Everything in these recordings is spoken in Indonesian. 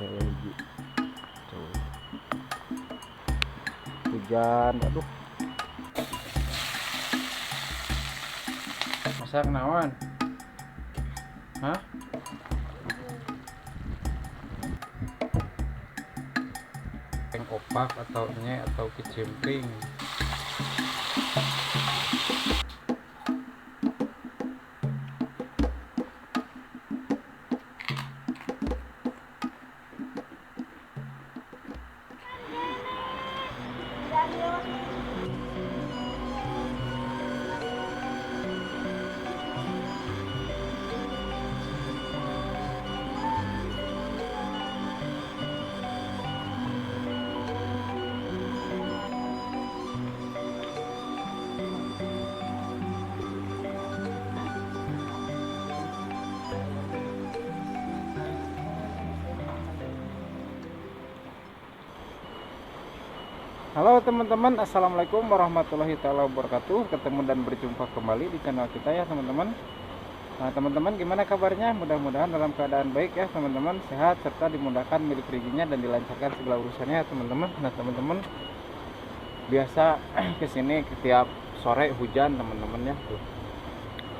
teh hiji. Tuh. Hujan, aduh. Masak naon? Hah? Yang opak atau nye atau kicimpring. Halo teman-teman, assalamualaikum warahmatullahi wabarakatuh. Ketemu dan berjumpa kembali di channel kita ya teman-teman. Nah teman-teman, gimana kabarnya? Mudah-mudahan dalam keadaan baik ya teman-teman, sehat serta dimudahkan milik rezekinya dan dilancarkan segala urusannya ya teman-teman. Nah teman-teman, biasa kesini setiap sore hujan teman-teman ya, tuh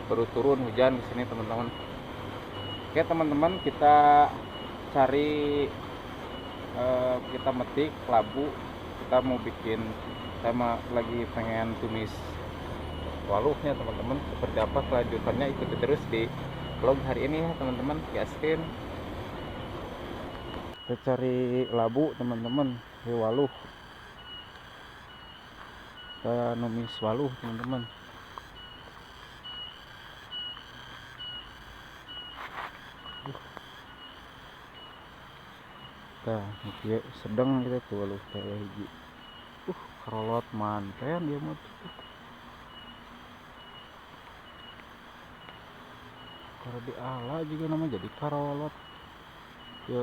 baru turun hujan di sini teman-teman. Oke teman-teman, kita cari kita metik labu. Kita mau bikin, saya lagi pengen tumis waluhnya teman-teman. Seperti apa kelanjutannya, ikuti terus di vlog hari ini ya teman-teman. Gaskin, kita cari labu teman-teman di waluh, kita numis waluh teman-teman. Nah, ini sedang gitu tuh waluh kayak hiji. Karolot manten dia mah tuh. Kalau di ala juga nama jadi karolot. Ya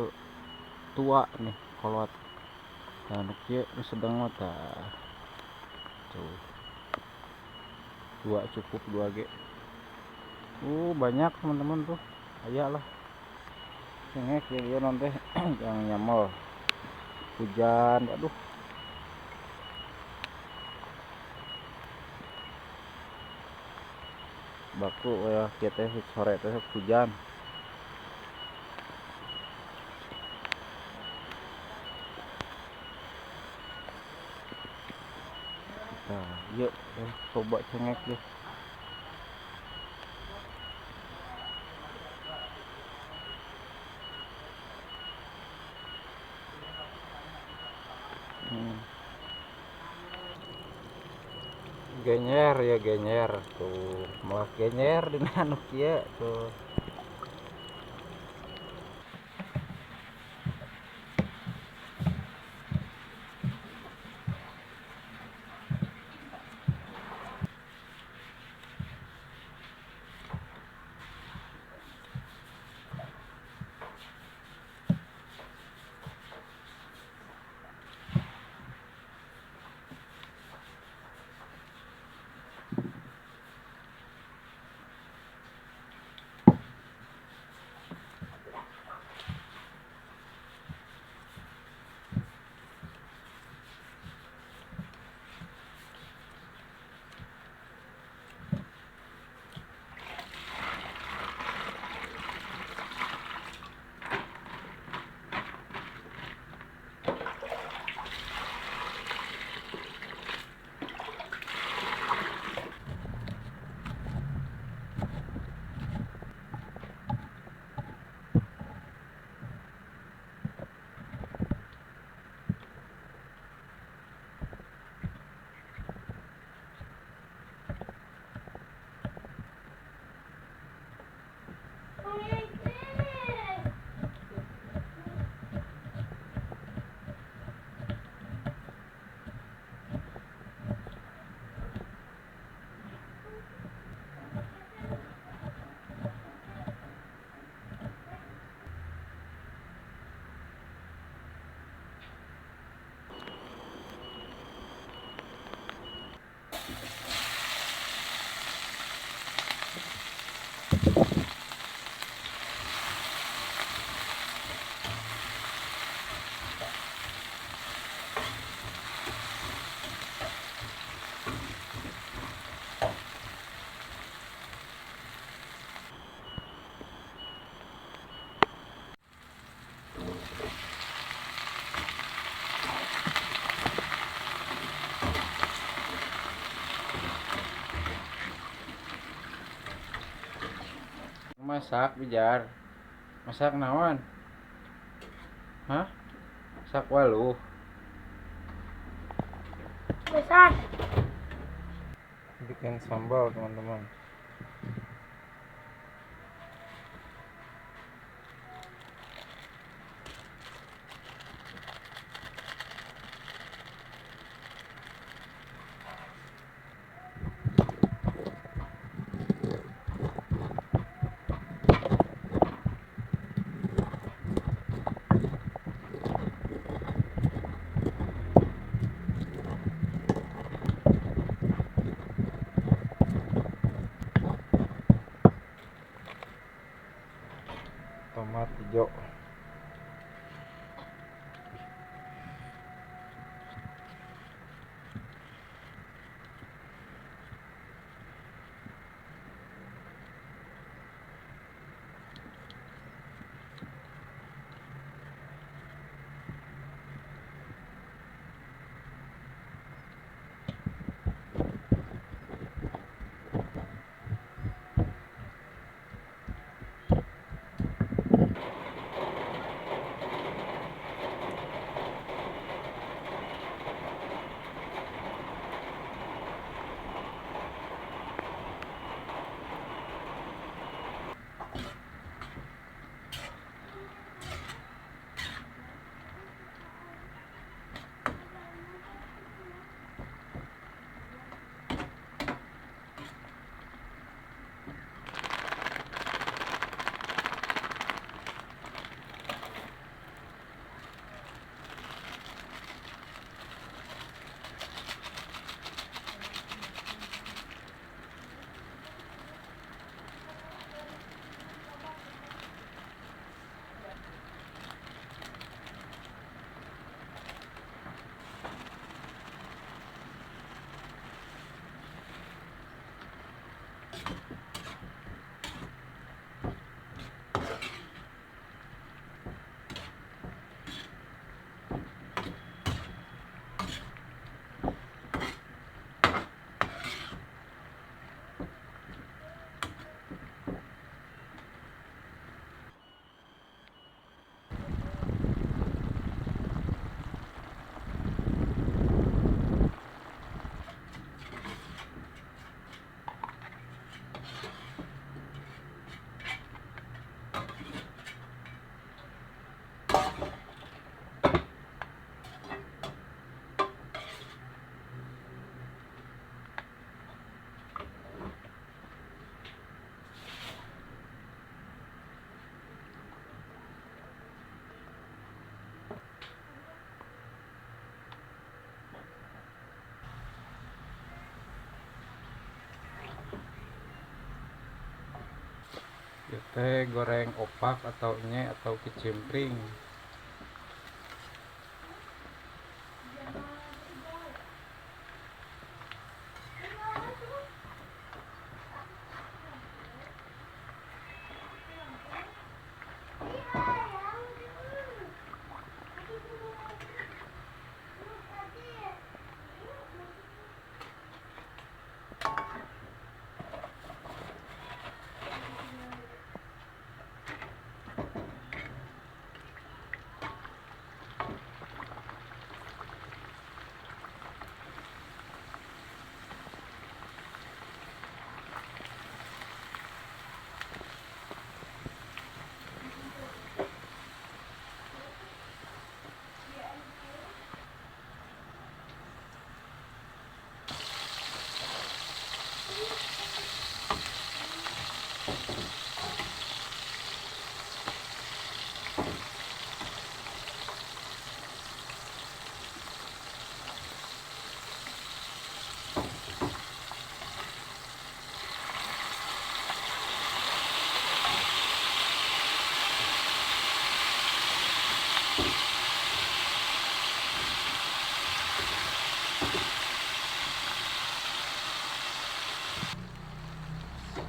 tua nih kolot. Nah, kia sedang mata. Tuh. Dua cukup 2G. Banyak teman-teman tuh. Ayalah. Cengek ya dia nanti yang nyamel. Hujan, aduh. Baku ya kita sore teh hujan. Nah, yuk coba cengek deh. Genyer ya genyer tuh, malah genyer di anu kieu tuh. Masak bijar. Masak naon? Hah? Masak waluh. Besar. Bikin sambal teman-teman. Tomat hijau. Kita goreng opak atau nye atau kicimpring.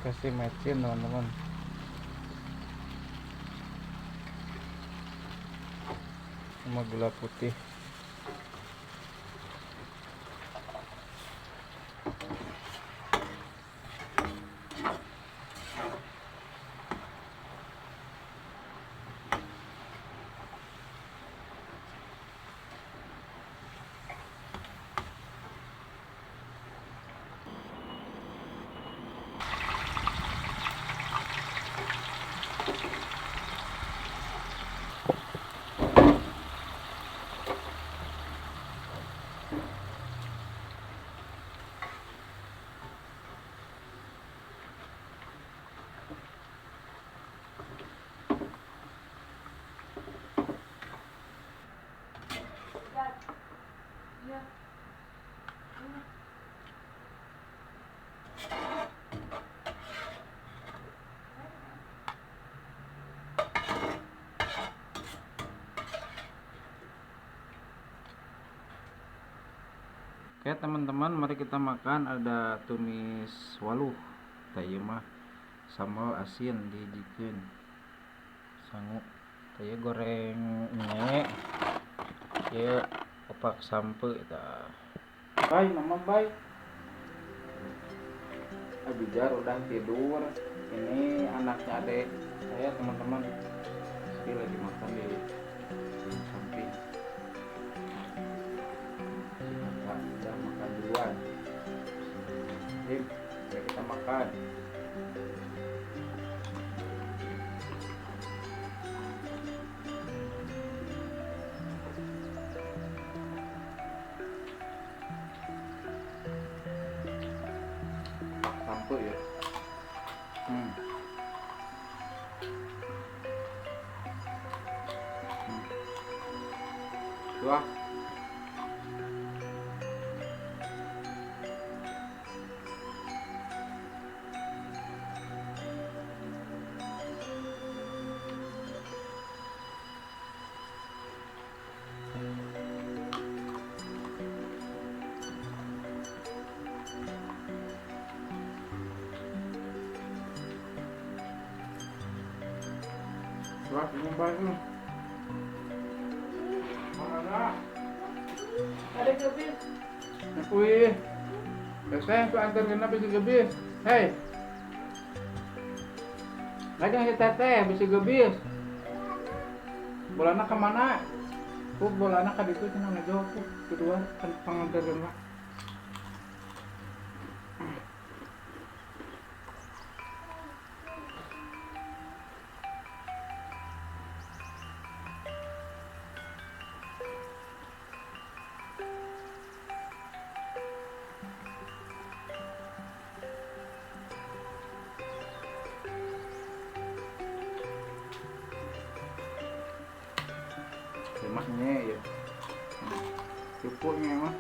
Kasih mecin teman-teman. Sama gula putih. Oke teman-teman, mari kita makan. Ada tumis waluh teh mah sambal asin dijikeun sangu teh goreng nyek ya opak sampe tah. Bye mama bye. Abijar udah tidur. Ini anaknya adek saya teman-teman, dia lagi makan di samping. Si kakak udah makan duluan. Dim, mari kita makan. Pak sampo ya. Wah. Wah, ini baru. Mana? Ada gebis. Wih. Saya tuh antar kena bisa gebis. Hei. Lajang si teteh bisa gebis. Bolana kemana? Bolana ka ditu cenah ngejauh kedua kan pangantarkeun mah. Lemaknya ya. Cukupnya mah.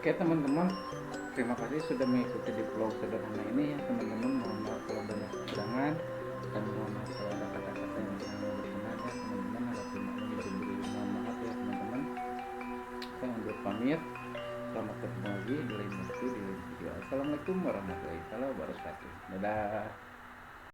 Oke teman-teman, terima kasih sudah mengikuti di vlog sederhana ini ya teman-teman. Mohon maaf kalau banyak kekurangan dan mohon maaf kalau ada kata-kata yang sangat berkenan ya teman-teman. Harap dimaklumi dan diberi mohon maaf ya teman-teman. Saya undur pamit. Selamat ketemu lagi di lain waktu di lain video. Assalamualaikum warahmatullahi wabarakatuh. Dadah.